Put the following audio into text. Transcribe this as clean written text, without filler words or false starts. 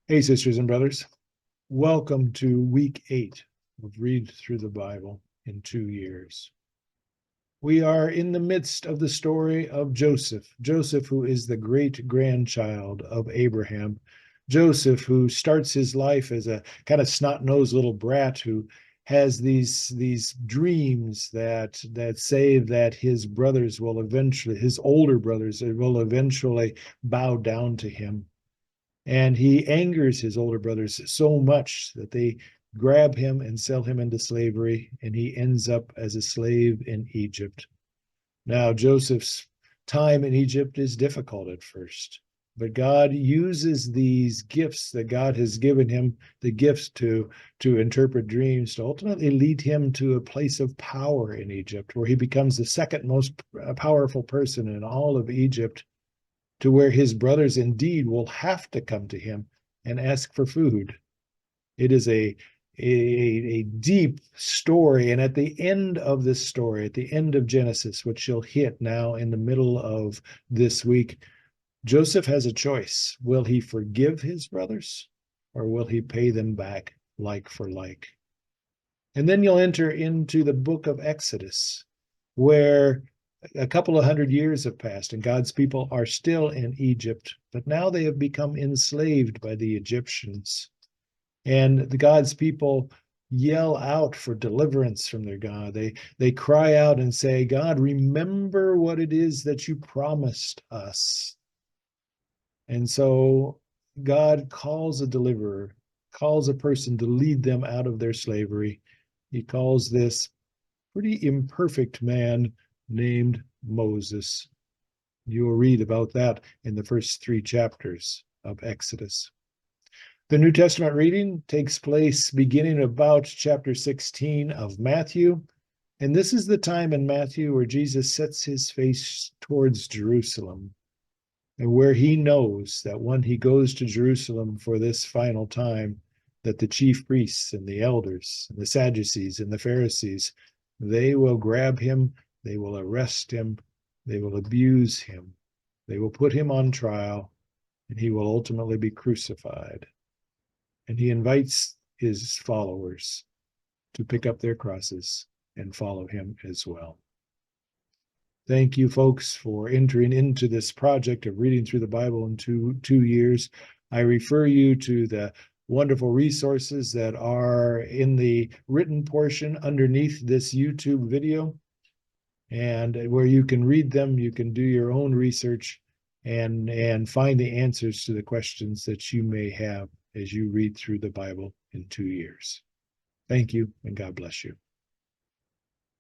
Hey, sisters and brothers. Welcome to week 8 of Read Through the Bible in 2 years. We are in the midst of the story of Joseph. Joseph, who is the great-grandchild of Abraham. Joseph, who starts his life as a kind of snot-nosed little brat who has these dreams that say that his brothers will eventually, his older brothers will eventually bow down to him. And he angers his older brothers so much that they grab him and sell him into slavery, and he ends up as a slave in Egypt. Now, Joseph's time in Egypt is difficult at first, but God uses these gifts that God has given him, the gifts to interpret dreams, to ultimately lead him to a place of power in Egypt, where he becomes the second most powerful person in all of Egypt, to where his brothers indeed will have to come to him and ask for food. It is a deep story. And at the end of this story, at the end of Genesis, which you'll hit now in the middle of this week, Joseph has a choice. Will he forgive his brothers, or will he pay them back like for like? And then you'll enter into the book of Exodus, where a couple of hundred years have passed and God's people are still in Egypt, but now they have become enslaved by the Egyptians. And God's people yell out for deliverance from their God. They cry out and say, God, remember what it is that you promised us. And so God calls a deliverer, calls a person to lead them out of their slavery. He calls this pretty imperfect man named Moses. You will read about that in the first 3 chapters of Exodus. The New Testament reading takes place beginning about chapter 16 of Matthew. And this is the time in Matthew where Jesus sets his face towards Jerusalem, and where he knows that when he goes to Jerusalem for this final time, that the chief priests and the elders and the Sadducees and the Pharisees, they will grab him, they will arrest him, they will abuse him, they will put him on trial, and he will ultimately be crucified. And he invites his followers to pick up their crosses and follow him as well. Thank you, folks, for entering into this project of reading through the Bible in two years. I refer you to the wonderful resources that are in the written portion underneath this YouTube video, and where you can read them, you can do your own research and find the answers to the questions that you may have as you read through the Bible in 2 years. Thank you, and God bless you.